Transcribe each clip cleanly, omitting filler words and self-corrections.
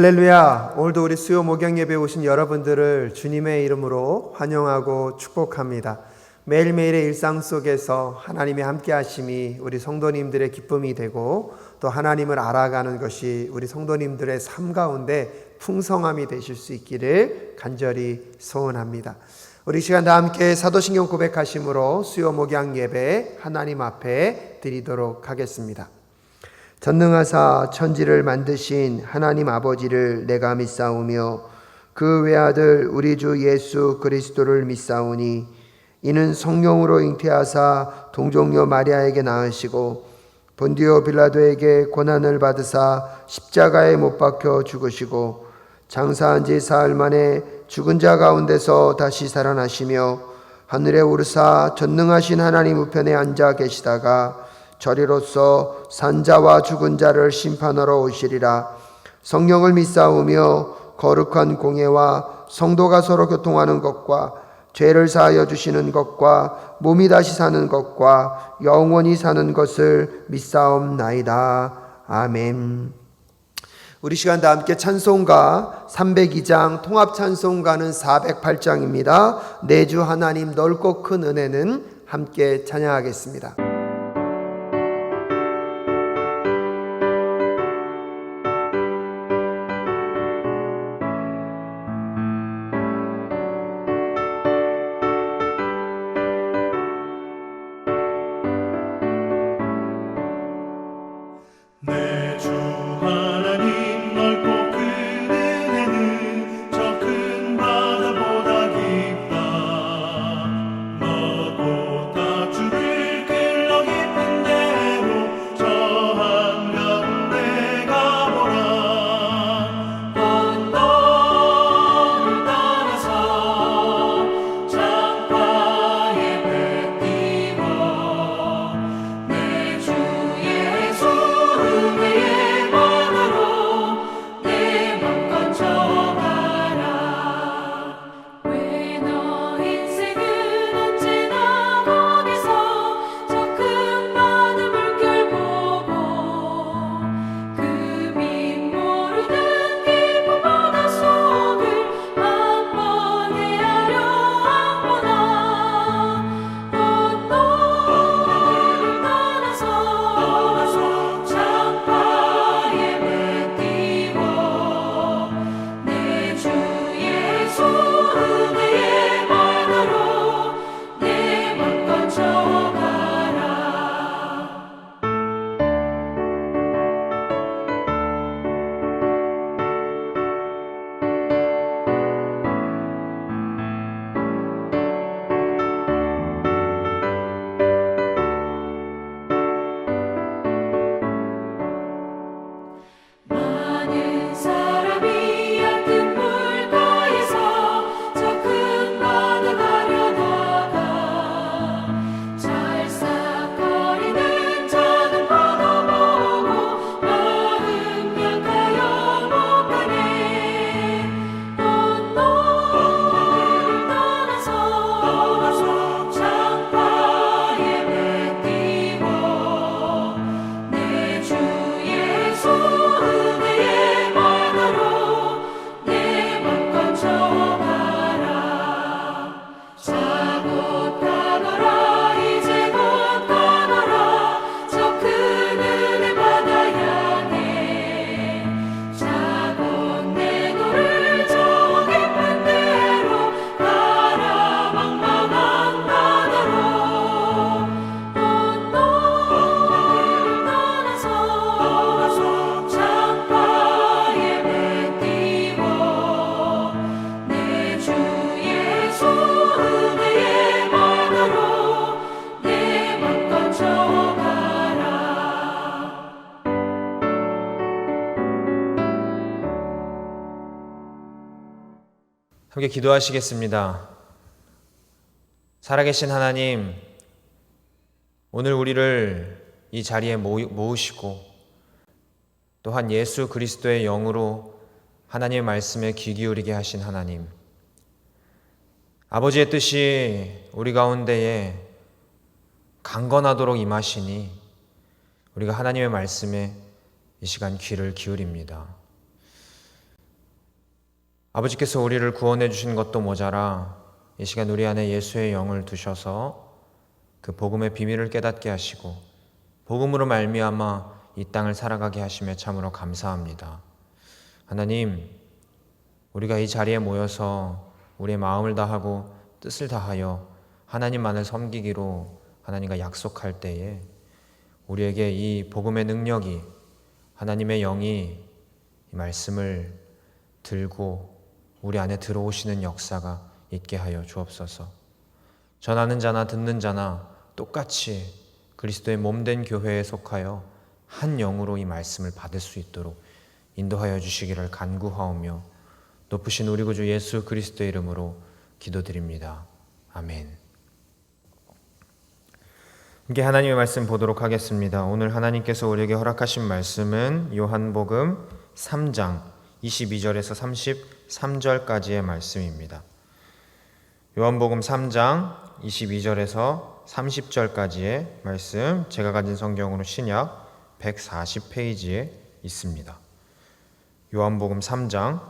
할렐루야. 오늘도 우리 수요 목양 예배에 오신 여러분들을 주님의 이름으로 환영하고 축복합니다. 매일매일의 일상 속에서 하나님의 함께 하심이 우리 성도님들의 기쁨이 되고 또 하나님을 알아가는 것이 우리 성도님들의 삶 가운데 풍성함이 되실 수 있기를 간절히 소원합니다. 우리 시간 다 함께 사도신경 고백하심으로 수요 목양 예배 하나님 앞에 드리도록 하겠습니다. 전능하사 천지를 만드신 하나님 아버지를 내가 믿사오며 그 외아들 우리 주 예수 그리스도를 믿사오니 이는 성령으로 잉태하사 동정녀 마리아에게 낳으시고 본디오 빌라도에게 고난을 받으사 십자가에 못 박혀 죽으시고 장사한 지 사흘 만에 죽은 자 가운데서 다시 살아나시며 하늘에 오르사 전능하신 하나님 우편에 앉아 계시다가 저리로서 산자와 죽은 자를 심판하러 오시리라. 성령을 믿사오며 거룩한 공예와 성도가 서로 교통하는 것과 죄를 사하여 주시는 것과 몸이 다시 사는 것과 영원히 사는 것을 믿사옵나이다. 아멘. 우리 시간 다 함께 찬송가 302장 통합 찬송가는 408장입니다. 내 주 하나님 넓고 큰 은혜는 함께 찬양하겠습니다. 내 주 하나님 넓고 큰 은혜는 저 큰 바다보다 깊다. 너도 다 주를 길러 깊은 데로 저 한가운데 가보라. 언덕을 따라서 창가에 배 띄워 내 주 예수 은혜의 바다로 내 맘껏 져가라. 왜 너 인생은 언제나 거기서 저 큰 바다 물결 보고 그 밑 모르는 깊은 바다 속을 한번 헤아려 한번 언덕을 따라서 창가에 배 띄워 내 주 예수 은혜의 바다로 내 맘껏 져가라. 많은 사람이 얕은 물가에서 저 큰 바다 가려다가 찰싹거리는 작은 바다 보고 마음 약하여 못 가네. 언덕을 따라서 창가에 배 띄워 내 주 예수 은혜의 바다로 내 맘껏 져가라. 자 곧 가거라 이제 곧 가거라 저 큰 은혜 바다 향해. 자 곧 내 너를 저 깊은 데로 가라. 망망한 바다로 언덕을 따라서 창가에 배 띄워 내 주 예수 은혜의 바다로 내 맘껏 져가라. 함께 기도하시겠습니다. 살아계신 하나님, 오늘 우리를 이 자리에 모으시고 또한 예수 그리스도의 영으로 하나님의 말씀에 귀 기울이게 하신 하나님, 아버지의 뜻이 우리 가운데에 강건하도록 임하시니 우리가 하나님의 말씀에 이 시간 귀를 기울입니다. 아버지께서 우리를 구원해 주신 것도 모자라 이 시간 우리 안에 예수의 영을 두셔서 그 복음의 비밀을 깨닫게 하시고 복음으로 말미암아 이 땅을 살아가게 하심에 참으로 감사합니다. 하나님, 우리가 이 자리에 모여서 우리의 마음을 다하고 뜻을 다하여 하나님만을 섬기기로 하나님과 약속할 때에 우리에게 이 복음의 능력이, 하나님의 영이 이 말씀을 들고 우리 안에 들어오시는 역사가 있게 하여 주옵소서. 전하는 자나 듣는 자나 똑같이 그리스도의 몸된 교회에 속하여 한 영으로 이 말씀을 받을 수 있도록 인도하여 주시기를 간구하오며 높으신 우리 구주 예수 그리스도의 이름으로 기도드립니다. 아멘. 함께 하나님의 말씀 보도록 하겠습니다. 오늘 하나님께서 우리에게 허락하신 말씀은 요한복음 3장 22절에서 33절까지의 말씀입니다. 요한복음 3장 22절에서 30절까지의 말씀, 제가 가진 성경으로 신약 140페이지에 있습니다. 요한복음 3장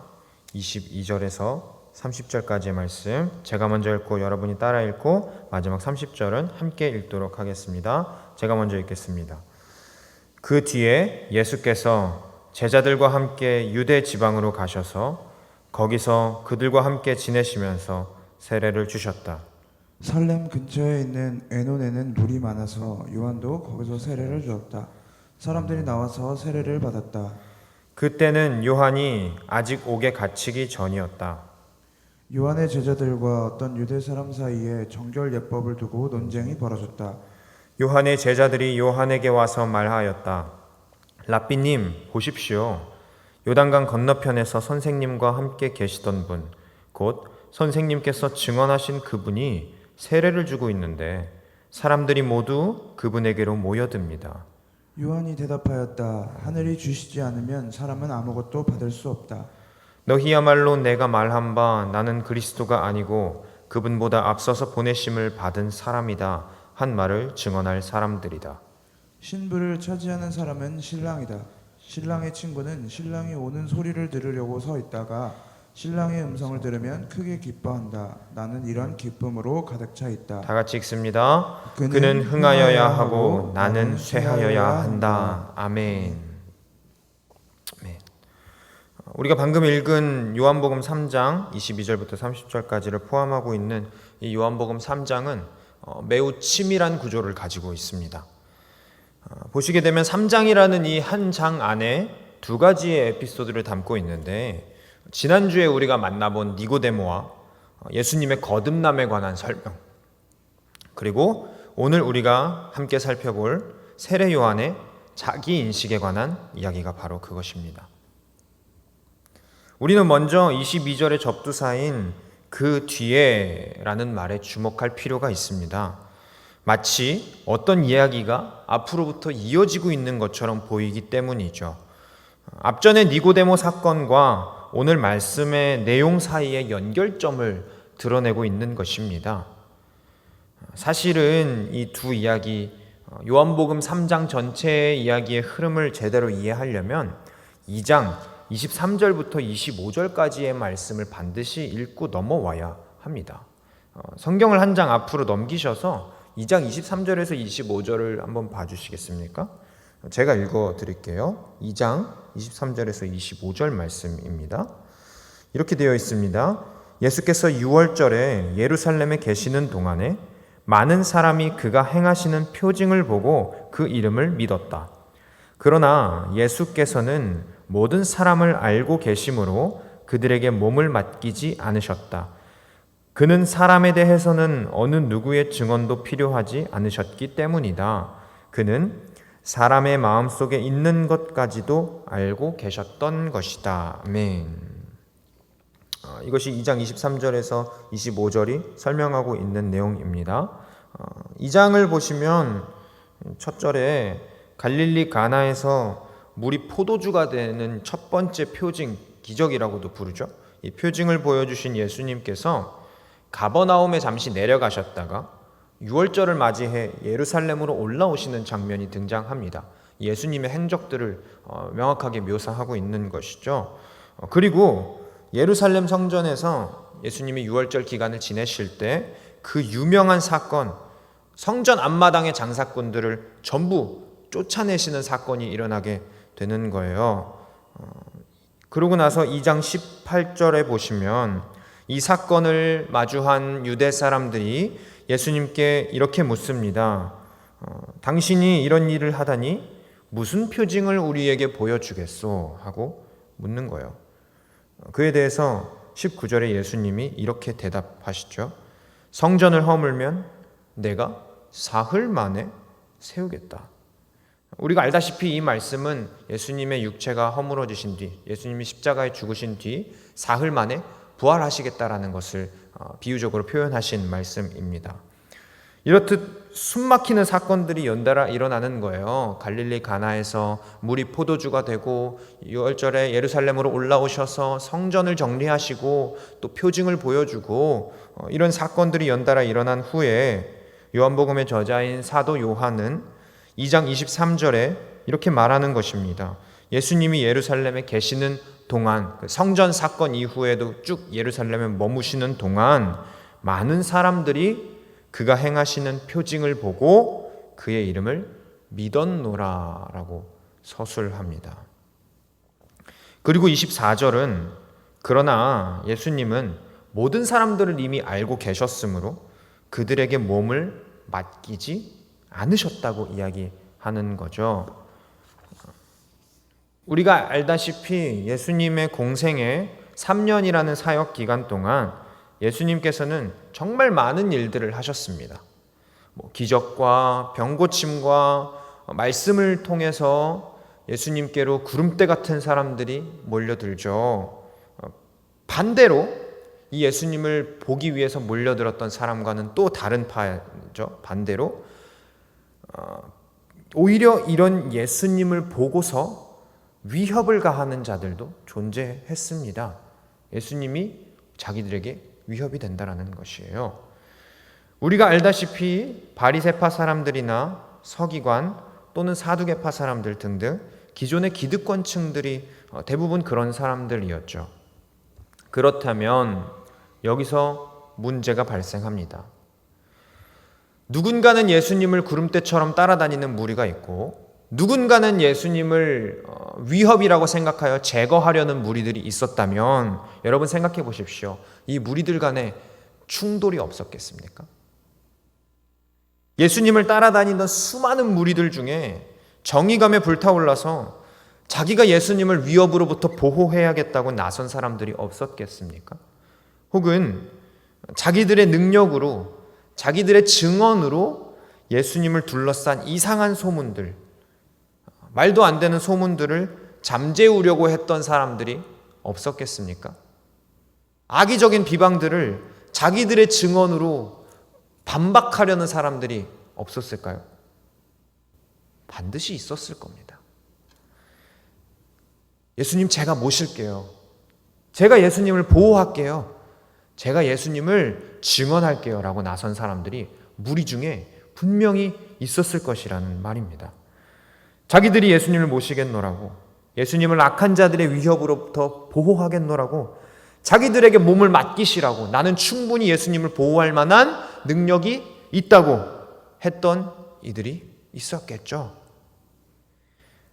22절에서 30절까지의 말씀, 제가 먼저 읽고 여러분이 따라 읽고 마지막 30절은 함께 읽도록 하겠습니다. 제가 먼저 읽겠습니다. 그 뒤에 예수께서 제자들과 함께 유대 지방으로 가셔서 거기서 그들과 함께 지내시면서 세례를 주셨다. 살렘 근처에 있는 에논에는 물이 많아서 요한도 거기서 세례를 주었다. 사람들이 나와서 세례를 받았다. 그때는 요한이 아직 옥에 갇히기 전이었다. 요한의 제자들과 어떤 유대 사람 사이에 정결 예법을 두고 논쟁이 벌어졌다. 요한의 제자들이 요한에게 와서 말하였다. 랍비님, 보십시오. 요단강 건너편에서 선생님과 함께 계시던 분, 곧 선생님께서 증언하신 그분이 세례를 주고 있는데 사람들이 모두 그분에게로 모여듭니다. 요한이 대답하였다. 하늘이 주시지 않으면 사람은 아무것도 받을 수 없다. 너희야말로 내가 말한 바 나는 그리스도가 아니고 그분보다 앞서서 보내심을 받은 사람이다 한 말을 증언할 사람들이다. 신부를 차지하는 사람은 신랑이다. 신랑의 친구는 신랑이 오는 소리를 들으려고 서 있다가 신랑의 음성을 들으면 크게 기뻐한다. 나는 이런 기쁨으로 가득 차 있다. 다 같이 읽습니다. 그는 흥하여야 하고 나는 쇠하여야 한다. 아멘. 우리가 방금 읽은 요한복음 3장 22절부터 30절까지를 포함하고 있는 이 요한복음 3장은 매우 치밀한 구조를 가지고 있습니다. 보시게 되면 3장이라는 이 한 장 안에 두 가지의 에피소드를 담고 있는데, 지난주에 우리가 만나본 니고데모와 예수님의 거듭남에 관한 설명, 그리고 오늘 우리가 함께 살펴볼 세례 요한의 자기 인식에 관한 이야기가 바로 그것입니다. 우리는 먼저 22절의 접두사인 그 뒤에라는 말에 주목할 필요가 있습니다. 마치 어떤 이야기가 앞으로부터 이어지고 있는 것처럼 보이기 때문이죠. 앞전의 니고데모 사건과 오늘 말씀의 내용 사이의 연결점을 드러내고 있는 것입니다. 사실은 이 두 이야기, 요한복음 3장 전체의 이야기의 흐름을 제대로 이해하려면 2장 23절부터 25절까지의 말씀을 반드시 읽고 넘어와야 합니다. 성경을 한 장 앞으로 넘기셔서 2장 23절에서 25절을 한번 봐주시겠습니까? 제가 읽어드릴게요. 2장 23절에서 25절 말씀입니다. 이렇게 되어 있습니다. 예수께서 6월절에 예루살렘에 계시는 동안에 많은 사람이 그가 행하시는 표징을 보고 그 이름을 믿었다. 그러나 예수께서는 모든 사람을 알고 계심으로 그들에게 몸을 맡기지 않으셨다. 그는 사람에 대해서는 어느 누구의 증언도 필요하지 않으셨기 때문이다. 그는 사람의 마음속에 있는 것까지도 알고 계셨던 것이다. 아멘. 이것이 2장 23절에서 25절이 설명하고 있는 내용입니다. 2장을 보시면 첫 절에 갈릴리 가나에서 물이 포도주가 되는 첫 번째 표징, 기적이라고도 부르죠. 이 표징을 보여주신 예수님께서 가버나움에 잠시 내려가셨다가 6월절을 맞이해 예루살렘으로 올라오시는 장면이 등장합니다. 예수님의 행적들을 명확하게 묘사하고 있는 것이죠. 그리고 예루살렘 성전에서 예수님이 유월절 기간을 지내실 때 그 유명한 사건, 성전 앞마당의 장사꾼들을 전부 쫓아내시는 사건이 일어나게 되는 거예요. 그러고 나서 2장 18절에 보시면 이 사건을 마주한 유대 사람들이 예수님께 이렇게 묻습니다. 당신이 이런 일을 하다니 무슨 표징을 우리에게 보여주겠소? 하고 묻는 거예요. 그에 대해서 19절에 예수님이 이렇게 대답하시죠. 성전을 허물면 내가 사흘 만에 세우겠다. 우리가 알다시피 이 말씀은 예수님의 육체가 허물어지신 뒤, 예수님이 십자가에 죽으신 뒤 사흘 만에 부활하시겠다라는 것을 비유적으로 표현하신 말씀입니다. 이렇듯 숨막히는 사건들이 연달아 일어나는 거예요. 갈릴리 가나에서 물이 포도주가 되고, 유월절에 예루살렘으로 올라오셔서 성전을 정리하시고 또 표징을 보여주고, 이런 사건들이 연달아 일어난 후에 요한복음의 저자인 사도 요한은 2장 23절에 이렇게 말하는 것입니다. 예수님이 예루살렘에 계시는 동안, 성전 사건 이후에도 쭉 예루살렘에 머무시는 동안 많은 사람들이 그가 행하시는 표징을 보고 그의 이름을 믿었노라라고 서술합니다. 그리고 24절은 그러나 예수님은 모든 사람들을 이미 알고 계셨으므로 그들에게 몸을 맡기지 않으셨다고 이야기하는 거죠. 우리가 알다시피 예수님의 공생애 3년이라는 사역 기간 동안 예수님께서는 정말 많은 일들을 하셨습니다. 기적과 병고침과 말씀을 통해서 예수님께로 구름대 같은 사람들이 몰려들죠. 반대로 이 예수님을 보기 위해서 몰려들었던 사람과는 또 다른 파죠. 반대로 오히려 이런 예수님을 보고서 위협을 가하는 자들도 존재했습니다. 예수님이 자기들에게 위협이 된다라는 것이에요. 우리가 알다시피 바리새파 사람들이나 서기관 또는 사두개파 사람들 등등 기존의 기득권층들이 대부분 그런 사람들이었죠. 그렇다면 여기서 문제가 발생합니다. 누군가는 예수님을 구름대처럼 따라다니는 무리가 있고, 누군가는 예수님을 위협이라고 생각하여 제거하려는 무리들이 있었다면 여러분 생각해 보십시오. 이 무리들 간에 충돌이 없었겠습니까? 예수님을 따라다니던 수많은 무리들 중에 정의감에 불타올라서 자기가 예수님을 위협으로부터 보호해야겠다고 나선 사람들이 없었겠습니까? 혹은 자기들의 능력으로, 자기들의 증언으로 예수님을 둘러싼 이상한 소문들, 말도 안 되는 소문들을 잠재우려고 했던 사람들이 없었겠습니까? 악의적인 비방들을 자기들의 증언으로 반박하려는 사람들이 없었을까요? 반드시 있었을 겁니다. 예수님 제가 모실게요. 제가 예수님을 보호할게요. 제가 예수님을 증언할게요 라고 나선 사람들이 무리 중에 분명히 있었을 것이라는 말입니다. 자기들이 예수님을 모시겠노라고, 예수님을 악한 자들의 위협으로부터 보호하겠노라고, 자기들에게 몸을 맡기시라고, 나는 충분히 예수님을 보호할 만한 능력이 있다고 했던 이들이 있었겠죠.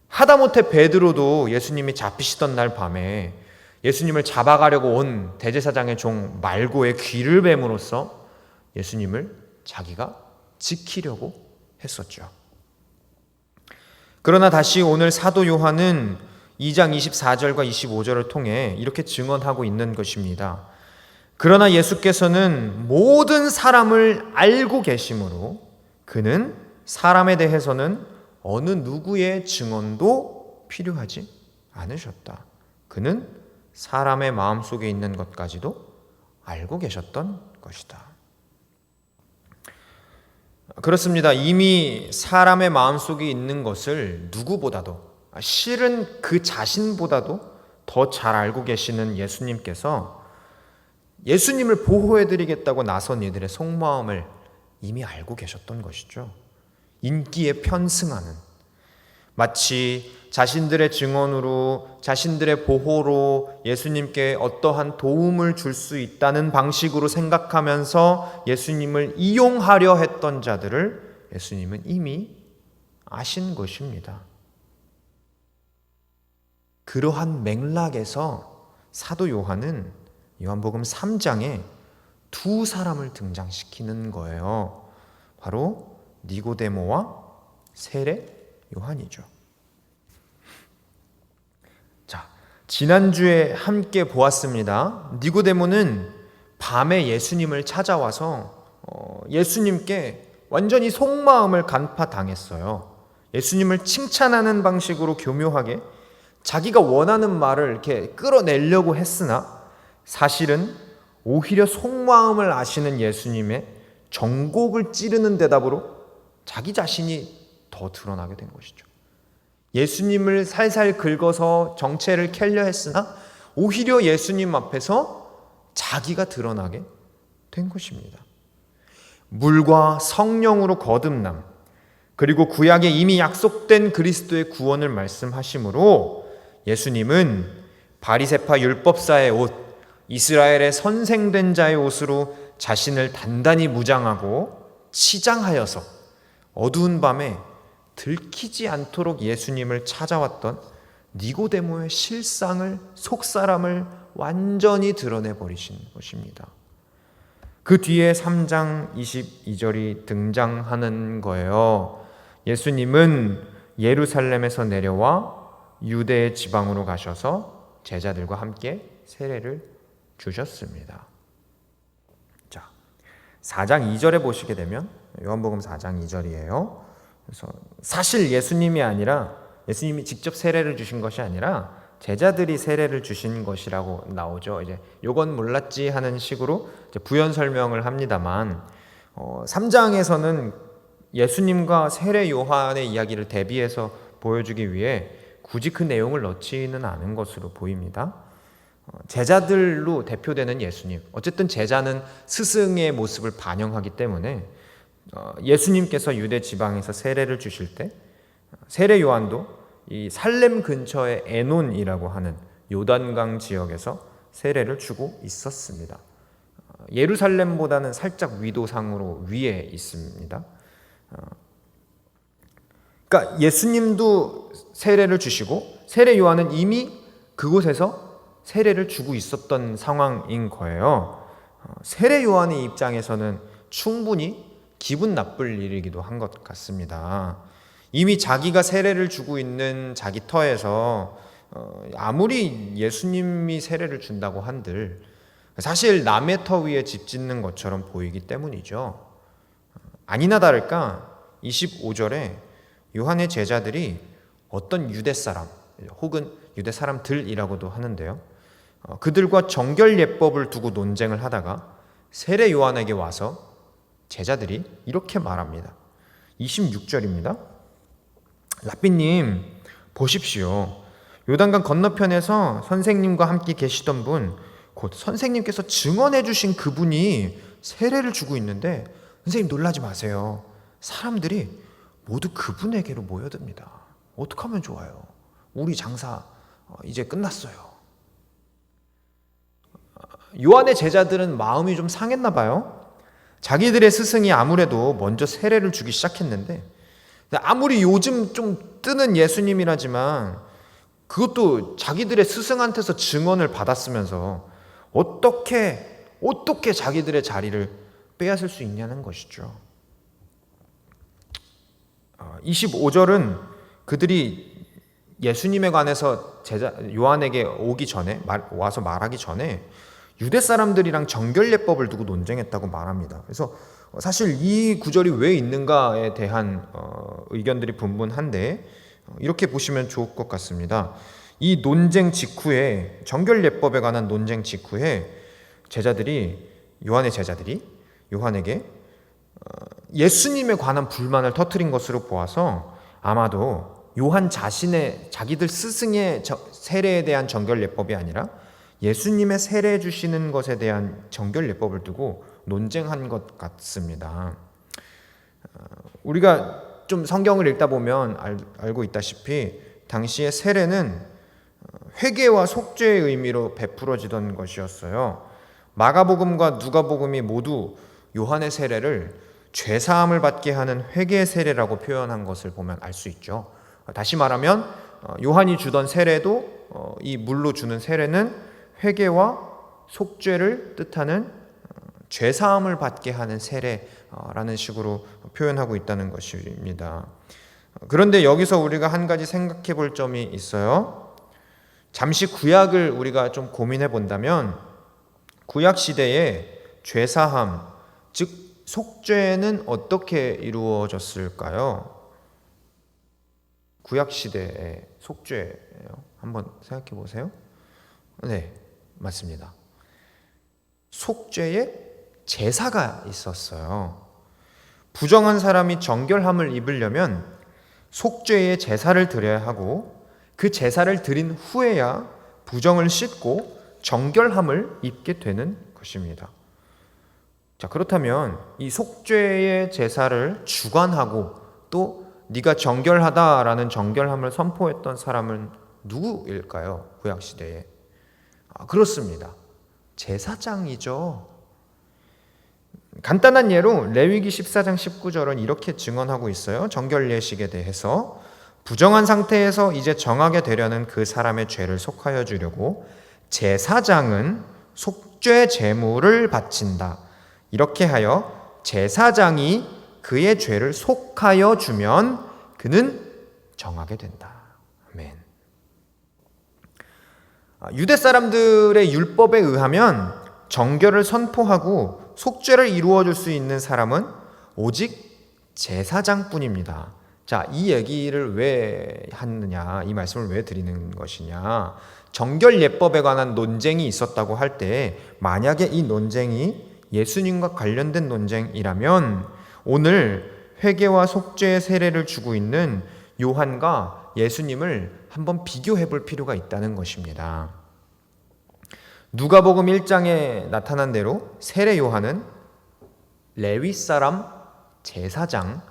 하다못해 베드로도 예수님이 잡히시던 날 밤에 예수님을 잡아가려고 온 대제사장의 종 말고의 귀를 뱀으로써 예수님을 자기가 지키려고 했었죠. 그러나 다시 오늘 사도 요한은 2장 24절과 25절을 통해 이렇게 증언하고 있는 것입니다. 그러나 예수께서는 모든 사람을 알고 계심으로 그는 사람에 대해서는 어느 누구의 증언도 필요하지 않으셨다. 그는 사람의 마음속에 있는 것까지도 알고 계셨던 것이다. 그렇습니다. 이미 사람의 마음속에 있는 것을 누구보다도, 실은 그 자신보다도 더 잘 알고 계시는 예수님께서 예수님을 보호해드리겠다고 나선 이들의 속마음을 이미 알고 계셨던 것이죠. 인기에 편승하는, 마치 자신들의 증언으로, 자신들의 보호로 예수님께 어떠한 도움을 줄 수 있다는 방식으로 생각하면서 예수님을 이용하려 했던 자들을 예수님은 이미 아신 것입니다. 그러한 맥락에서 사도 요한은 요한복음 3장에 두 사람을 등장시키는 거예요. 바로 니고데모와 세례 요한이죠. 자, 지난주에 함께 보았습니다. 니고데모는 밤에 예수님을 찾아와서 예수님께 완전히 속마음을 간파당했어요. 예수님을 칭찬하는 방식으로 교묘하게 자기가 원하는 말을 이렇게 끌어내려고 했으나 사실은 오히려 속마음을 아시는 예수님의 정곡을 찌르는 대답으로 자기 자신이 더 드러나게 된 것이죠. 예수님을 살살 긁어서 정체를 캐려 했으나 오히려 예수님 앞에서 자기가 드러나게 된 것입니다. 물과 성령으로 거듭남, 그리고 구약에 이미 약속된 그리스도의 구원을 말씀하심으로 예수님은 바리새파 율법사의 옷, 이스라엘의 선생된 자의 옷으로 자신을 단단히 무장하고 치장하여서 어두운 밤에 들키지 않도록 예수님을 찾아왔던 니고데모의 실상을, 속사람을 완전히 드러내버리신 것입니다. 그 뒤에 3장 22절이 등장하는 거예요. 예수님은 예루살렘에서 내려와 유대 지방으로 가셔서 제자들과 함께 세례를 주셨습니다. 자, 4장 2절에 보시게 되면 요한복음 4장 2절이에요. 그래서 사실 예수님이 직접 세례를 주신 것이 아니라 제자들이 세례를 주신 것이라고 나오죠. 이제 요건 몰랐지 하는 식으로 이제 부연 설명을 합니다만 3장에서는 예수님과 세례 요한의 이야기를 대비해서 보여주기 위해 굳이 그 내용을 넣지는 않은 것으로 보입니다. 제자들로 대표되는 예수님, 어쨌든 제자는 스승의 모습을 반영하기 때문에 예수님께서 유대 지방에서 세례를 주실 때 세례 요한도 이 살렘 근처의 에논이라고 하는 요단강 지역에서 세례를 주고 있었습니다. 예루살렘보다는 살짝 위도상으로 위에 있습니다. 그러니까 예수님도 세례를 주시고 세례 요한은 이미 그곳에서 세례를 주고 있었던 상황인 거예요. 세례 요한의 입장에서는 충분히 기분 나쁠 일이기도 한 것 같습니다. 이미 자기가 세례를 주고 있는 자기 터에서 아무리 예수님이 세례를 준다고 한들 사실 남의 터 위에 집 짓는 것처럼 보이기 때문이죠. 아니나 다를까 25절에 요한의 제자들이 어떤 유대 사람 혹은 유대 사람들이라고도 하는데요. 그들과 정결 예법을 두고 논쟁을 하다가 세례 요한에게 와서 제자들이 이렇게 말합니다. 26절입니다. 라삐님 보십시오. 요단강 건너편에서 선생님과 함께 계시던 분, 곧 선생님께서 증언해 주신 그분이 세례를 주고 있는데 선생님 놀라지 마세요. 사람들이 모두 그분에게로 모여듭니다. 어떻게 하면 좋아요? 우리 장사 이제 끝났어요. 요한의 제자들은 마음이 좀 상했나 봐요. 자기들의 스승이 아무래도 먼저 세례를 주기 시작했는데 아무리 요즘 좀 뜨는 예수님이라지만 그것도 자기들의 스승한테서 증언을 받았으면서 어떻게 자기들의 자리를 빼앗을 수 있냐는 것이죠. 25절은 그들이 예수님에 관해서 제자 요한에게 오기 전에 와서 말하기 전에 유대 사람들이랑 정결예법을 두고 논쟁했다고 말합니다. 그래서 사실 이 구절이 왜 있는가에 대한 의견들이 분분한데 이렇게 보시면 좋을 것 같습니다. 이 논쟁 직후에 정결예법에 관한 논쟁 직후에 요한의 제자들이 요한에게 예수님에 관한 불만을 터뜨린 것으로 보아서 아마도 요한 자신의 자기들 스승의 세례에 대한 정결예법이 아니라 예수님의 세례 주시는 것에 대한 정결예법을 두고 논쟁한 것 같습니다. 우리가 좀 성경을 읽다 보면 알고 있다시피 당시에 세례는 회개와 속죄의 의미로 베풀어지던 것이었어요. 마가복음과 누가복음이 모두 요한의 세례를 죄사함을 받게 하는 회개의 세례라고 표현한 것을 보면 알 수 있죠. 다시 말하면 요한이 주던 세례도 이 물로 주는 세례는 회개와 속죄를 뜻하는 죄사함을 받게 하는 세례라는 식으로 표현하고 있다는 것입니다. 그런데 여기서 우리가 한 가지 생각해 볼 점이 있어요. 잠시 구약을 우리가 좀 고민해 본다면 구약 시대에 죄사함, 즉 속죄는 어떻게 이루어졌을까요? 구약 시대의 속죄예요. 한번 생각해 보세요. 네, 맞습니다. 속죄에 제사가 있었어요. 부정한 사람이 정결함을 입으려면 속죄의 제사를 드려야 하고 그 제사를 드린 후에야 부정을 씻고 정결함을 입게 되는 것입니다. 자, 그렇다면 이 속죄의 제사를 주관하고 또 네가 정결하다라는 정결함을 선포했던 사람은 누구일까요? 구약 시대에. 그렇습니다. 제사장이죠. 간단한 예로 레위기 14장 19절은 이렇게 증언하고 있어요. 정결 예식에 대해서 부정한 상태에서 이제 정하게 되려는 그 사람의 죄를 속하여 주려고 제사장은 속죄 제물을 바친다. 이렇게 하여 제사장이 그의 죄를 속하여 주면 그는 정하게 된다. 아멘. 유대 사람들의 율법에 의하면 정결을 선포하고 속죄를 이루어 줄 수 있는 사람은 오직 제사장뿐입니다. 자, 이 얘기를 왜 하느냐, 이 말씀을 왜 드리는 것이냐. 정결 예법에 관한 논쟁이 있었다고 할 때 만약에 이 논쟁이 예수님과 관련된 논쟁이라면 오늘 회개와 속죄의 세례를 주고 있는 요한과 예수님을 한번 비교해 볼 필요가 있다는 것입니다. 누가복음 1장에 나타난 대로 세례 요한은 레위 사람 제사장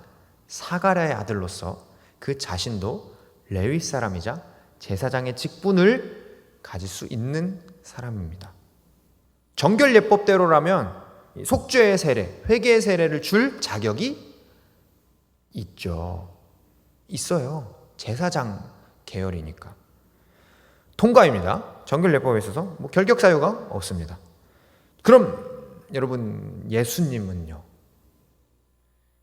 사가랴의 아들로서 그 자신도 레위 사람이자 제사장의 직분을 가질 수 있는 사람입니다. 정결 예법대로라면 속죄의 세례, 회개의 세례를 줄 자격이 있어요. 제사장 계열이니까. 통과입니다. 정결 예법에 있어서 결격 사유가 없습니다. 그럼 여러분 예수님은요?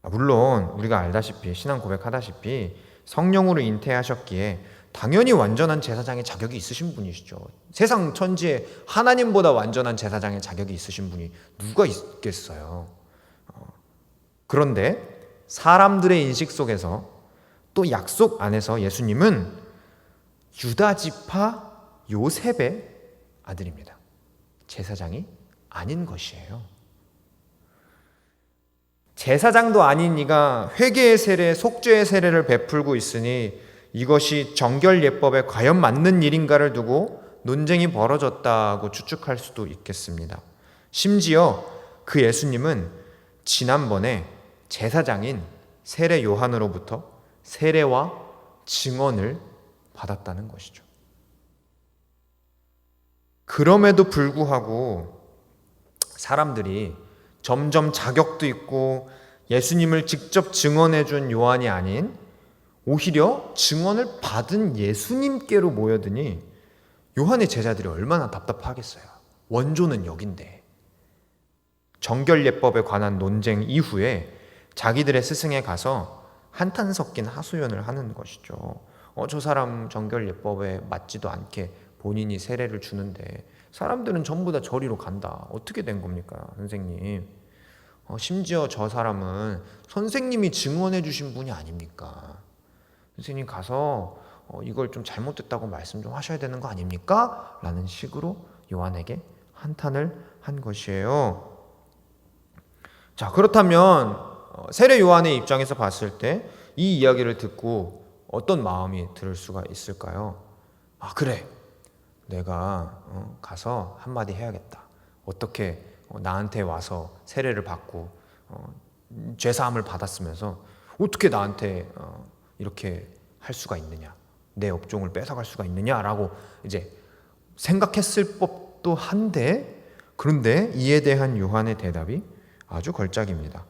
물론 우리가 알다시피 신앙 고백하다시피 성령으로 잉태하셨기에 당연히 완전한 제사장의 자격이 있으신 분이시죠. 세상 천지에 하나님보다 완전한 제사장의 자격이 있으신 분이 누가 있겠어요. 그런데 사람들의 인식 속에서 또 약속 안에서 예수님은 유다 지파 요셉의 아들입니다. 제사장이 아닌 것이에요. 제사장도 아닌 이가 회개의 세례, 속죄의 세례를 베풀고 있으니 이것이 정결 예법에 과연 맞는 일인가를 두고 논쟁이 벌어졌다고 추측할 수도 있겠습니다. 심지어 그 예수님은 지난번에 제사장인 세례 요한으로부터 세례와 증언을 받았다는 것이죠. 그럼에도 불구하고 사람들이 점점 자격도 있고 예수님을 직접 증언해 준 요한이 아닌 오히려 증언을 받은 예수님께로 모여드니 요한의 제자들이 얼마나 답답하겠어요. 원조는 여긴데. 정결 예법에 관한 논쟁 이후에 자기들의 스승에 가서 한탄 섞인 하소연을 하는 것이죠. 저 사람 정결 예법에 맞지도 않게 본인이 세례를 주는데 사람들은 전부 다 저리로 간다. 어떻게 된 겁니까, 선생님? 심지어 저 사람은 선생님이 증언해 주신 분이 아닙니까? 선생님 가서 이걸 좀 잘못됐다고 말씀 좀 하셔야 되는 거 아닙니까? 라는 식으로 요한에게 한탄을 한 것이에요. 자, 그렇다면 세례 요한의 입장에서 봤을 때 이 이야기를 듣고 어떤 마음이 들 수가 있을까요? 그래, 내가 가서 한마디 해야겠다. 어떻게 나한테 와서 세례를 받고 죄사함을 받았으면서 어떻게 나한테 이렇게 할 수가 있느냐. 내 업종을 뺏어갈 수가 있느냐라고 이제 생각했을 법도 한데, 그런데 이에 대한 요한의 대답이 아주 걸작입니다.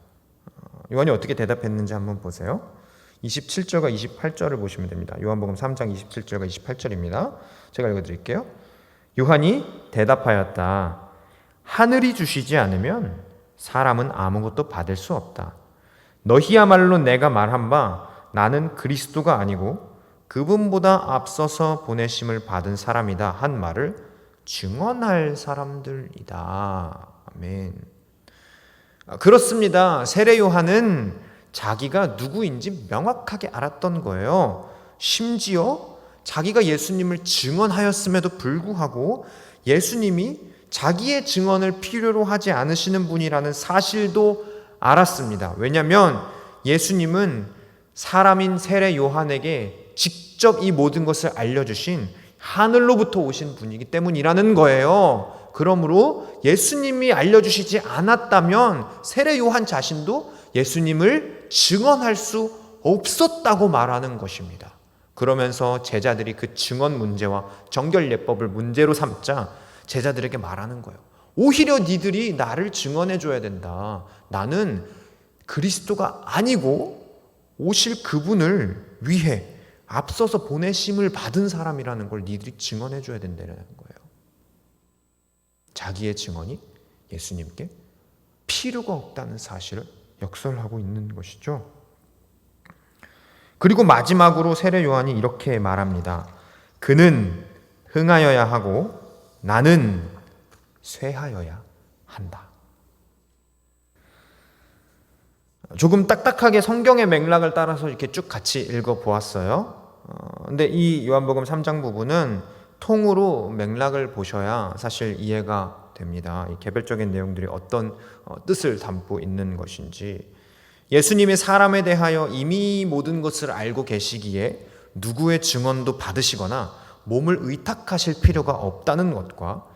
요한이 어떻게 대답했는지 한번 보세요. 27절과 28절을 보시면 됩니다. 요한복음 3장 27절과 28절입니다. 제가 읽어드릴게요. 요한이 대답하였다. 하늘이 주시지 않으면 사람은 아무것도 받을 수 없다. 너희야말로 내가 말한 바 나는 그리스도가 아니고 그분보다 앞서서 보내심을 받은 사람이다 한 말을 증언할 사람들이다. 아멘. 그렇습니다. 세례 요한은 자기가 누구인지 명확하게 알았던 거예요. 심지어 자기가 예수님을 증언하였음에도 불구하고 예수님이 자기의 증언을 필요로 하지 않으시는 분이라는 사실도 알았습니다. 왜냐하면 예수님은 사람인 세례 요한에게 직접 이 모든 것을 알려주신 하늘로부터 오신 분이기 때문이라는 거예요. 그러므로 예수님이 알려주시지 않았다면 세례 요한 자신도 예수님을 증언할 수 없었다고 말하는 것입니다. 그러면서 제자들이 그 증언 문제와 정결예법을 문제로 삼자 제자들에게 말하는 거예요. 오히려 니들이 나를 증언해 줘야 된다. 나는 그리스도가 아니고 오실 그분을 위해 앞서서 보내심을 받은 사람이라는 걸 니들이 증언해 줘야 된다는 거예요. 자기의 증언이 예수님께 필요가 없다는 사실을 역설하고 있는 것이죠. 그리고 마지막으로 세례 요한이 이렇게 말합니다. 그는 흥하여야 하고 나는 쇠하여야 한다. 조금 딱딱하게 성경의 맥락을 따라서 이렇게 쭉 같이 읽어보았어요. 근데 이 요한복음 3장 부분은 통으로 맥락을 보셔야 사실 이해가 됩니다. 이 개별적인 내용들이 어떤 뜻을 담고 있는 것인지. 예수님이 사람에 대하여 이미 모든 것을 알고 계시기에 누구의 증언도 받으시거나 몸을 의탁하실 필요가 없다는 것과,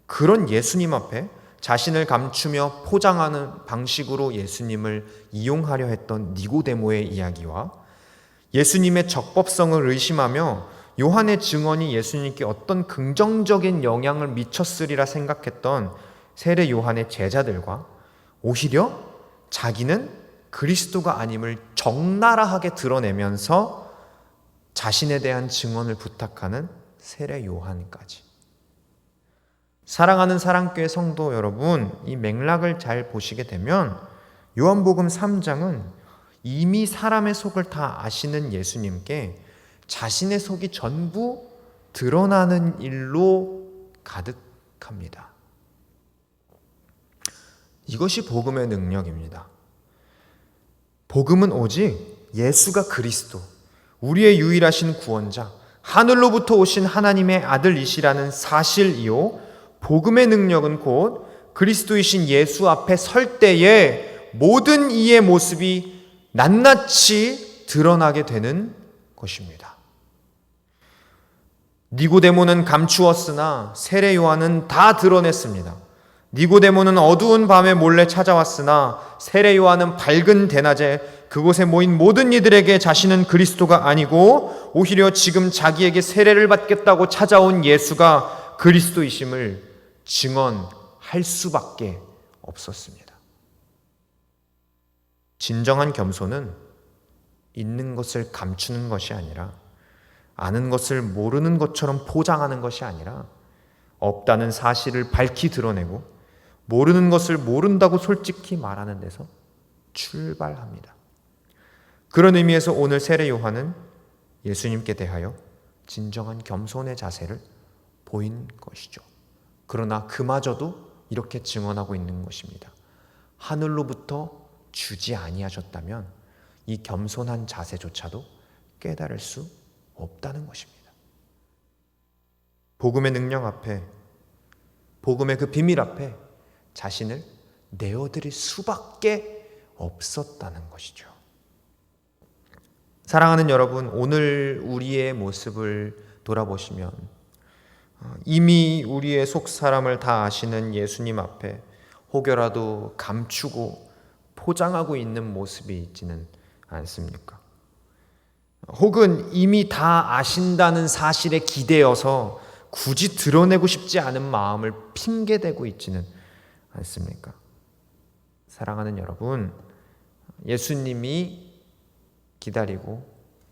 그런 예수님 앞에 자신을 감추며 포장하는 방식으로 예수님을 이용하려 했던 니고데모의 이야기와, 예수님의 적법성을 의심하며 요한의 증언이 예수님께 어떤 긍정적인 영향을 미쳤으리라 생각했던 세례 요한의 제자들과, 오히려 자기는 그리스도가 아님을 적나라하게 드러내면서 자신에 대한 증언을 부탁하는 세례 요한까지. 사랑하는 사랑교회 성도 여러분, 이 맥락을 잘 보시게 되면 요한복음 3장은 이미 사람의 속을 다 아시는 예수님께 자신의 속이 전부 드러나는 일로 가득합니다. 이것이 복음의 능력입니다. 복음은 오직 예수가 그리스도, 우리의 유일하신 구원자, 하늘로부터 오신 하나님의 아들이시라는 사실이요, 복음의 능력은 곧 그리스도이신 예수 앞에 설 때에 모든 이의 모습이 낱낱이 드러나게 되는 것입니다. 니고데모는 감추었으나 세례 요한은 다 드러냈습니다. 니고데모는 어두운 밤에 몰래 찾아왔으나 세례 요한은 밝은 대낮에 그곳에 모인 모든 이들에게 자신은 그리스도가 아니고 오히려 지금 자기에게 세례를 받겠다고 찾아온 예수가 그리스도이심을 증언할 수밖에 없었습니다. 진정한 겸손은 있는 것을 감추는 것이 아니라, 아는 것을 모르는 것처럼 포장하는 것이 아니라, 없다는 사실을 밝히 드러내고 모르는 것을 모른다고 솔직히 말하는 데서 출발합니다. 그런 의미에서 오늘 세례 요한은 예수님께 대하여 진정한 겸손의 자세를 보인 것이죠. 그러나 그마저도 이렇게 증언하고 있는 것입니다. 하늘로부터 주지 아니하셨다면 이 겸손한 자세조차도 깨달을 수 없다는 것입니다. 복음의 능력 앞에, 복음의 그 비밀 앞에 자신을 내어드릴 수밖에 없었다는 것이죠. 사랑하는 여러분, 오늘 우리의 모습을 돌아보시면 이미 우리의 속 사람을 다 아시는 예수님 앞에 혹여라도 감추고 포장하고 있는 모습이 있지는 않습니까? 혹은 이미 다 아신다는 사실에 기대어서 굳이 드러내고 싶지 않은 마음을 핑계대고 있지는 않습니까? 사랑하는 여러분, 예수님이 기다리고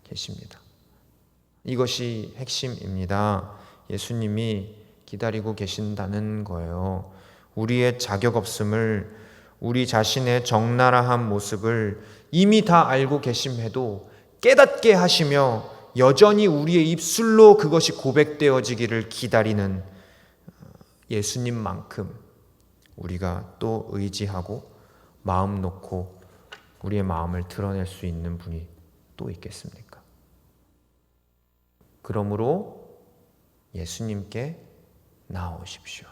계십니다. 이것이 핵심입니다. 예수님이 기다리고 계신다는 거예요. 우리의 자격 없음을, 우리 자신의 적나라한 모습을 이미 다 알고 계심해도 깨닫게 하시며 여전히 우리의 입술로 그것이 고백되어지기를 기다리는 예수님만큼 우리가 또 의지하고 마음 놓고 우리의 마음을 드러낼 수 있는 분이 또 있겠습니까? 그러므로 예수님께 나아오십시오.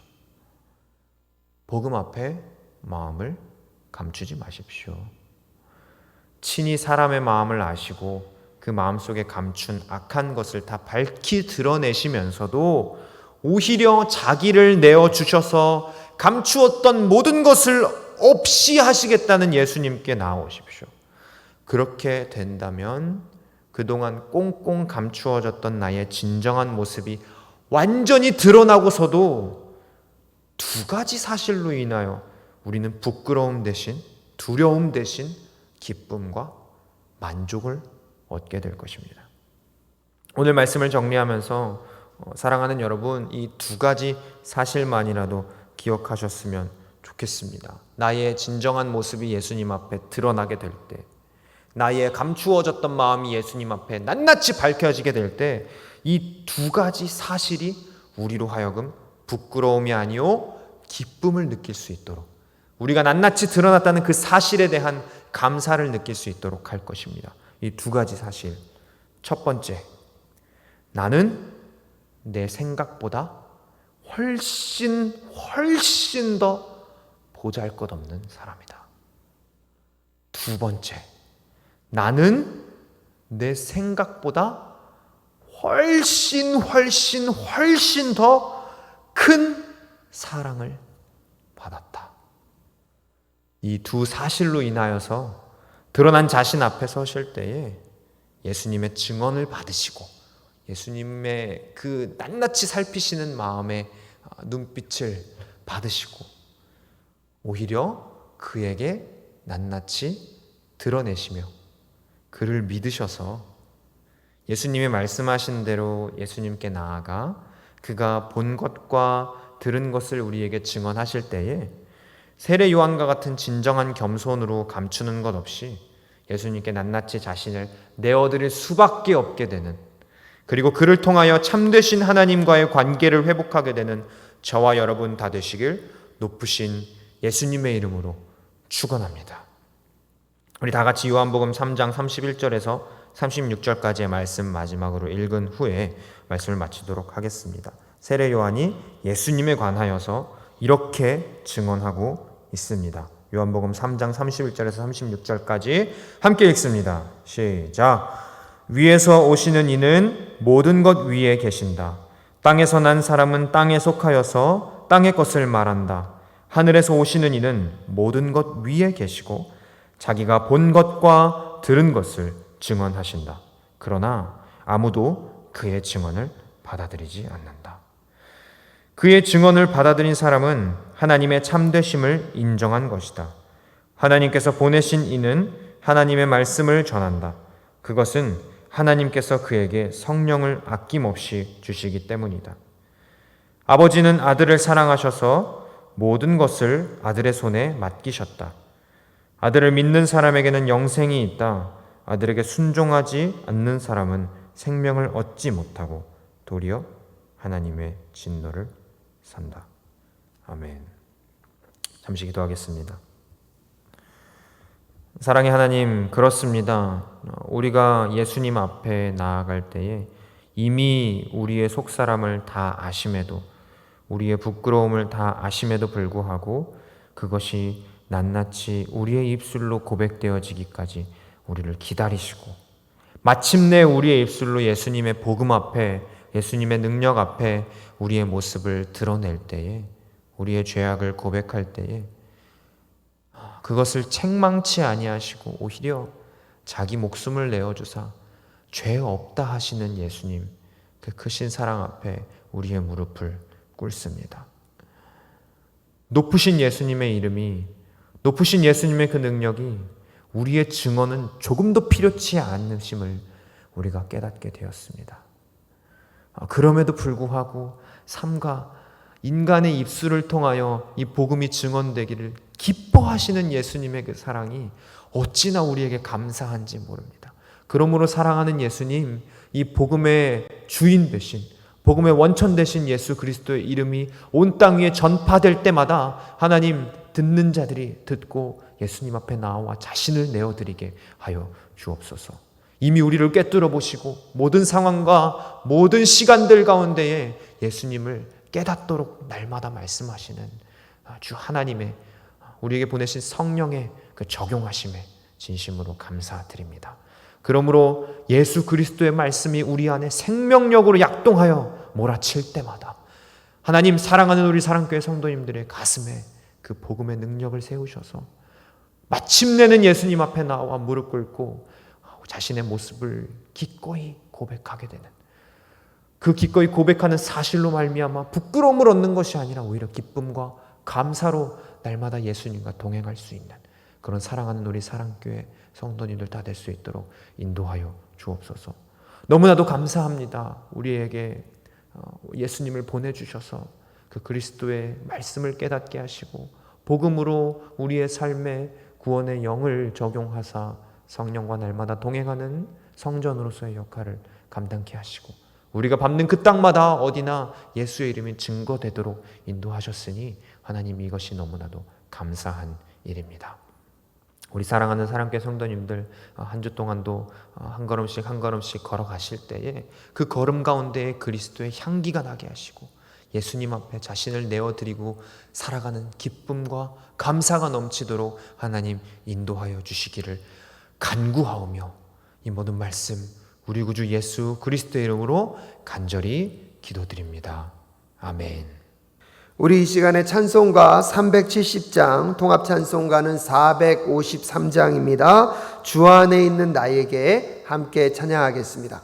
복음 앞에 마음을 감추지 마십시오. 친히 사람의 마음을 아시고 그 마음속에 감춘 악한 것을 다 밝히 드러내시면서도 오히려 자기를 내어주셔서 감추었던 모든 것을 없이 하시겠다는 예수님께 나아오십시오. 그렇게 된다면 그동안 꽁꽁 감추어졌던 나의 진정한 모습이 완전히 드러나고서도 두 가지 사실로 인하여 우리는 부끄러움 대신 두려움 대신 기쁨과 만족을 얻게 될 것입니다. 오늘 말씀을 정리하면서 사랑하는 여러분, 이 두 가지 사실만이라도 기억하셨으면 좋겠습니다. 나의 진정한 모습이 예수님 앞에 드러나게 될 때, 나의 감추어졌던 마음이 예수님 앞에 낱낱이 밝혀지게 될 때, 이 두 가지 사실이 우리로 하여금 부끄러움이 아니요 기쁨을 느낄 수 있도록, 우리가 낱낱이 드러났다는 그 사실에 대한 감사를 느낄 수 있도록 할 것입니다. 이 두 가지 사실. 첫 번째, 나는 내 생각보다 훨씬 더 보잘것없는 사람이다. 두 번째, 나는 내 생각보다 훨씬 더 큰 사랑을 받았다. 이 두 사실로 인하여서 드러난 자신 앞에 서실 때에 예수님의 증언을 받으시고 예수님의 그 낱낱이 살피시는 마음의 눈빛을 받으시고 오히려 그에게 낱낱이 드러내시며 그를 믿으셔서 예수님이 말씀하신 대로 예수님께 나아가 그가 본 것과 들은 것을 우리에게 증언하실 때에 세례 요한과 같은 진정한 겸손으로 감추는 것 없이 예수님께 낱낱이 자신을 내어드릴 수밖에 없게 되는, 그리고 그를 통하여 참되신 하나님과의 관계를 회복하게 되는 저와 여러분 다 되시길 높으신 예수님의 이름으로 축원합니다. 우리 다 같이 요한복음 3장 31절에서 36절까지의 말씀 마지막으로 읽은 후에 말씀을 마치도록 하겠습니다. 세례 요한이 예수님에 관하여서 이렇게 증언하고 있습니다. 요한복음 3장 31절에서 36절까지 함께 읽습니다. 시작. 위에서 오시는 이는 모든 것 위에 계신다. 땅에서 난 사람은 땅에 속하여서 땅의 것을 말한다. 하늘에서 오시는 이는 모든 것 위에 계시고 자기가 본 것과 들은 것을 증언하신다. 그러나 아무도 그의 증언을 받아들이지 않는다. 그의 증언을 받아들인 사람은 하나님의 참되심을 인정한 것이다. 하나님께서 보내신 이는 하나님의 말씀을 전한다. 그것은 하나님께서 그에게 성령을 아낌없이 주시기 때문이다. 아버지는 아들을 사랑하셔서 모든 것을 아들의 손에 맡기셨다. 아들을 믿는 사람에게는 영생이 있다. 아들에게 순종하지 않는 사람은 생명을 얻지 못하고 도리어 하나님의 진노를 산다. 아멘. 잠시 기도하겠습니다. 사랑의 하나님, 그렇습니다. 우리가 예수님 앞에 나아갈 때에 이미 우리의 속사람을 다 아심에도, 우리의 부끄러움을 다 아심에도 불구하고 그것이 낱낱이 우리의 입술로 고백되어지기까지 우리를 기다리시고 마침내 우리의 입술로 예수님의 복음 앞에, 예수님의 능력 앞에 우리의 모습을 드러낼 때에, 우리의 죄악을 고백할 때에 그것을 책망치 아니하시고 오히려 자기 목숨을 내어주사 죄 없다 하시는 예수님, 그 크신 사랑 앞에 우리의 무릎을 꿇습니다. 높으신 예수님의 이름이, 높으신 예수님의 그 능력이 우리의 증언은 조금도 필요치 않으심을 우리가 깨닫게 되었습니다. 그럼에도 불구하고 삶과 인간의 입술을 통하여 이 복음이 증언되기를 기뻐하시는 예수님의 그 사랑이 어찌나 우리에게 감사한지 모릅니다. 그러므로 사랑하는 예수님, 이 복음의 주인 되신, 복음의 원천 되신 예수 그리스도의 이름이 온 땅 위에 전파될 때마다 하나님, 듣는 자들이 듣고 예수님 앞에 나와 자신을 내어드리게 하여 주옵소서. 이미 우리를 꿰뚫어 보시고 모든 상황과 모든 시간들 가운데에 예수님을 깨닫도록 날마다 말씀하시는 주 하나님의, 우리에게 보내신 성령의 그 적용하심에 진심으로 감사드립니다. 그러므로 예수 그리스도의 말씀이 우리 안에 생명력으로 약동하여 몰아칠 때마다 하나님, 사랑하는 우리 사랑교회 성도님들의 가슴에 그 복음의 능력을 세우셔서 마침내는 예수님 앞에 나와 무릎 꿇고 자신의 모습을 기꺼이 고백하게 되는, 그 기꺼이 고백하는 사실로 말미암아 부끄러움을 얻는 것이 아니라 오히려 기쁨과 감사로 날마다 예수님과 동행할 수 있는 그런 사랑하는 우리 사랑교회 성도님들 다 될 수 있도록 인도하여 주옵소서. 너무나도 감사합니다. 우리에게 예수님을 보내주셔서 그 그리스도의 말씀을 깨닫게 하시고 복음으로 우리의 삶에 구원의 영을 적용하사 성령과 날마다 동행하는 성전으로서의 역할을 감당케 하시고 우리가 밟는 그 땅마다 어디나 예수의 이름이 증거되도록 인도하셨으니 하나님, 이것이 너무나도 감사한 일입니다. 우리 사랑하는 사랑교회 성도님들, 한 주 동안도 한 걸음씩 한 걸음씩 걸어가실 때에 그 걸음 가운데에 그리스도의 향기가 나게 하시고 예수님 앞에 자신을 내어드리고 살아가는 기쁨과 감사가 넘치도록 하나님 인도하여 주시기를 간구하오며 이 모든 말씀 우리 구주 예수 그리스도의 이름으로 간절히 기도드립니다. 아멘. 우리 이 시간에 찬송가 370장, 통합 찬송가는 453장입니다. 주 안에 있는 나에게 함께 찬양하겠습니다.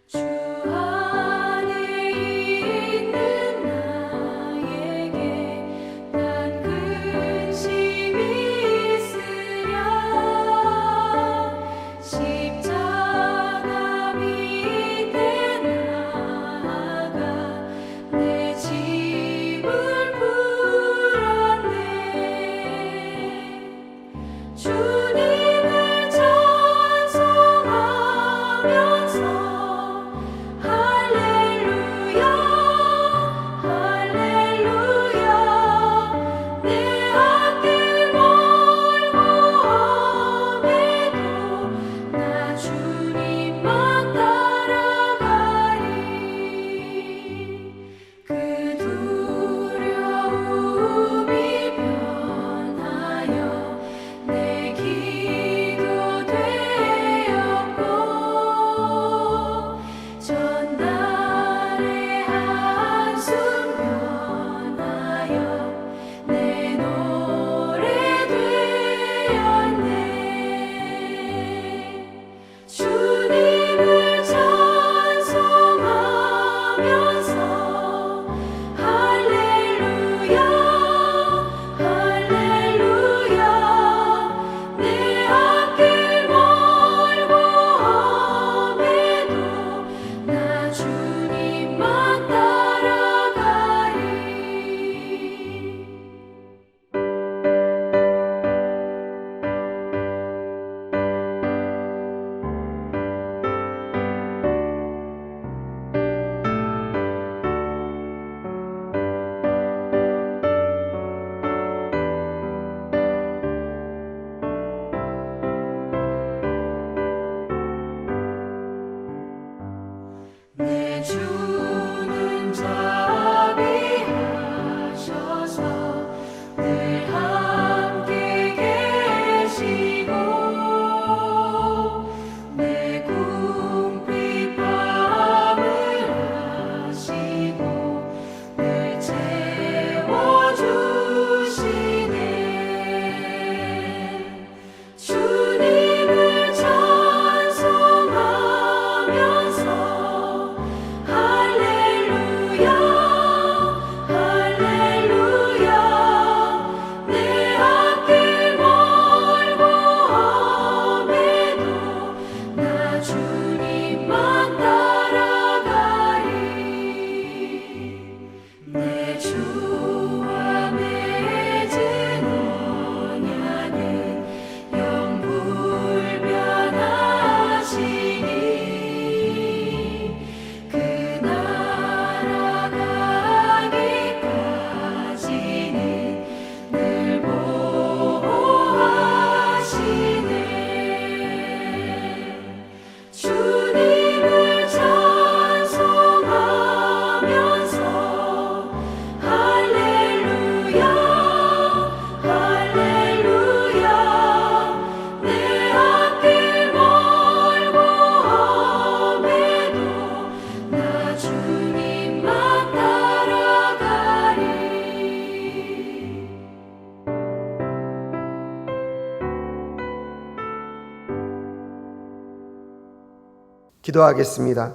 주 안에 있는 나에게 기도하겠습니다.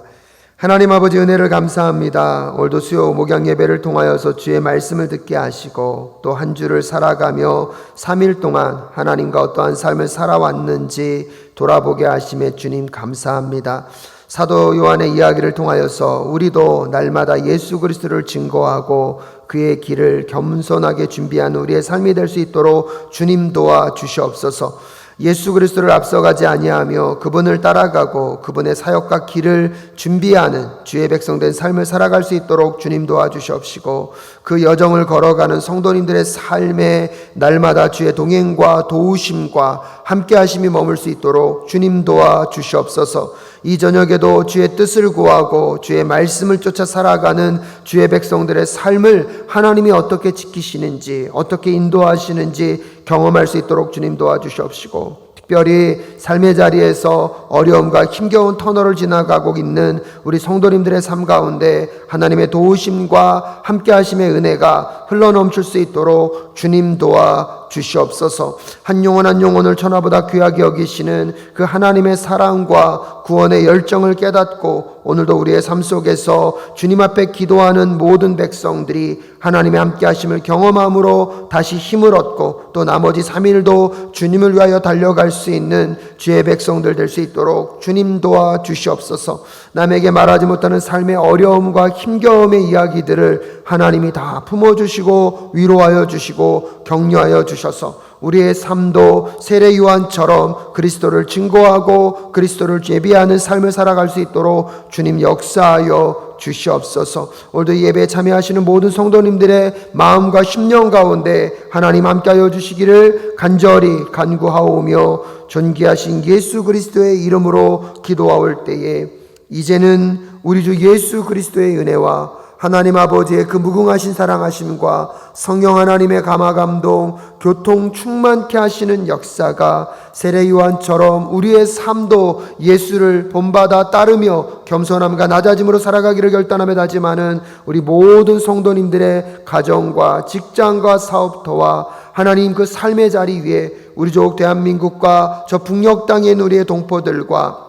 하나님 아버지 은혜를 감사합니다. 오늘도 수요 목양 예배를 통하여서 주의 말씀을 듣게 하시고 또 한 주를 살아가며 3일 동안 하나님과 어떠한 삶을 살아왔는지 돌아보게 하심에 주님 감사합니다. 사도 요한의 이야기를 통하여서 우리도 날마다 예수 그리스도를 증거하고 그의 길을 겸손하게 준비한 우리의 삶이 될 수 있도록 주님 도와 주시옵소서. 예수 그리스도를 앞서가지 아니하며 그분을 따라가고 그분의 사역과 길을 준비하는 주의 백성된 삶을 살아갈 수 있도록 주님 도와주시옵시고 그 여정을 걸어가는 성도님들의 삶에 날마다 주의 동행과 도우심과 함께 하심이 머물 수 있도록 주님 도와주시옵소서. 이 저녁에도 주의 뜻을 구하고 주의 말씀을 쫓아 살아가는 주의 백성들의 삶을 하나님이 어떻게 지키시는지 어떻게 인도하시는지 경험할 수 있도록 주님 도와주시옵시고 특별히 삶의 자리에서 어려움과 힘겨운 터널을 지나가고 있는 우리 성도님들의 삶 가운데 하나님의 도우심과 함께 하심의 은혜가 흘러넘칠 수 있도록 주님 도와 주시옵소서. 한 영혼 한 영혼을 천하보다 귀하게 여기시는 그 하나님의 사랑과 구원의 열정을 깨닫고 오늘도 우리의 삶 속에서 주님 앞에 기도하는 모든 백성들이 하나님의 함께 하심을 경험함으로 다시 힘을 얻고 또 나머지 3일도 주님을 위하여 달려갈 수 있는 주의 백성들 될 수 있도록 주님 도와 주시옵소서. 남에게 말하지 못하는 삶의 어려움과 힘겨움의 이야기들을 하나님이 다 품어주시고 위로하여 주시고 격려하여 주셔서 우리의 삶도 세례 요한처럼 그리스도를 증거하고 그리스도를 예비하는 삶을 살아갈 수 있도록 주님 역사하여 주시옵소서. 오늘도 예배에 참여하시는 모든 성도님들의 마음과 심령 가운데 하나님 함께하여 주시기를 간절히 간구하오며 존귀하신 예수 그리스도의 이름으로 기도하올 때에 이제는 우리 주 예수 그리스도의 은혜와 하나님 아버지의 그 무궁하신 사랑하심과 성령 하나님의 감화감동 교통 충만케 하시는 역사가 세례 요한처럼 우리의 삶도 예수를 본받아 따르며 겸손함과 낮아짐으로 살아가기를 결단하며 다짐하는 우리 모든 성도님들의 가정과 직장과 사업터와 하나님 그 삶의 자리 위에 우리 조국 대한민국과 저 북녘 땅에 있는 우리의 동포들과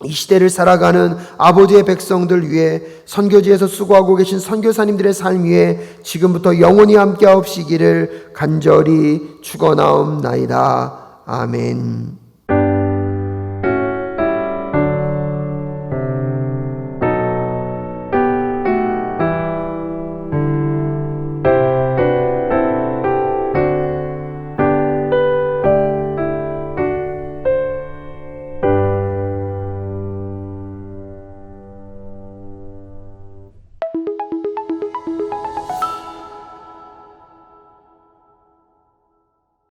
이 시대를 살아가는 아버지의 백성들 위해 선교지에서 수고하고 계신 선교사님들의 삶 위에 지금부터 영원히 함께하옵시기를 간절히 축원하옵나이다. 아멘.